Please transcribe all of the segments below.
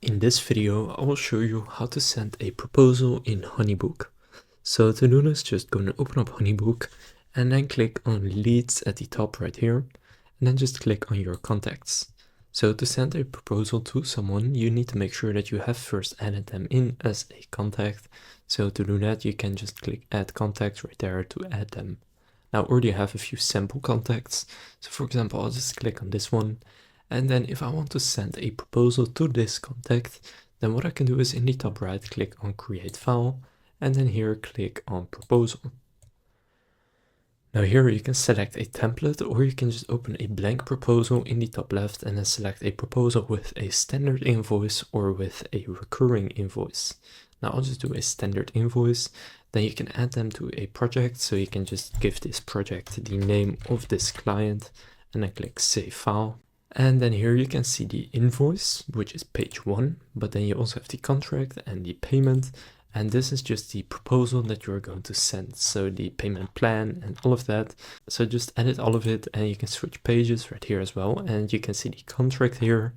In this video, I will show you how to send a proposal in HoneyBook. So to do this, just go and open up HoneyBook and then click on Leads at the top right here, and then just click on your contacts. So to send a proposal to someone, you need to make sure that you have first added them in as a contact. So to do that, you can just click Add Contacts right there to add them. Now I already have a few sample contacts. So for example, I'll just click on this one. And then if I want to send a proposal to this contact, then what I can do is in the top right, click on Create File, and then here click on Proposal. Now here you can select a template, or you can just open a blank proposal in the top left and then select a proposal with a standard invoice or with a recurring invoice. Now I'll just do a standard invoice. Then you can add them to a project. So you can just give this project the name of this client and then click Save File. And then here you can see the invoice, which is page 1, but then you also have the contract and the payment. And this is just the proposal that you're going to send. So the payment plan and all of that. So just edit all of it, and you can switch pages right here as well. And you can see the contract here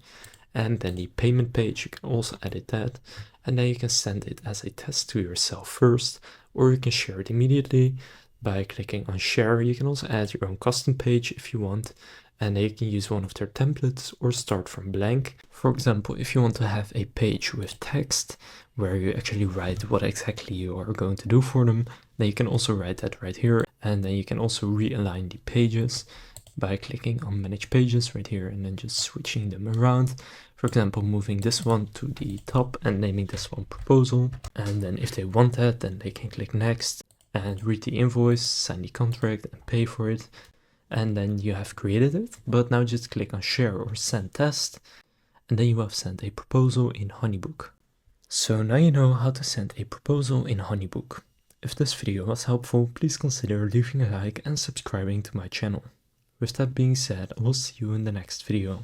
and then the payment page. You can also edit that. And then you can send it as a test to yourself first, or you can share it immediately by clicking on share. You can also add your own custom page if you want. And then you can use one of their templates or start from blank. For example, if you want to have a page with text where you actually write what exactly you are going to do for them, then you can also write that right here. And then you can also realign the pages by clicking on Manage Pages right here and then just switching them around. For example, moving this one to the top and naming this one Proposal. And then if they want that, then they can click Next and read the invoice, sign the contract and pay for it. And then you have created it, but now just click on Share or Send Test, and then you have sent a proposal in HoneyBook. So now you know how to send a proposal in HoneyBook. If this video was helpful, please consider leaving a like and subscribing to my channel. With that being said, I will see you in the next video.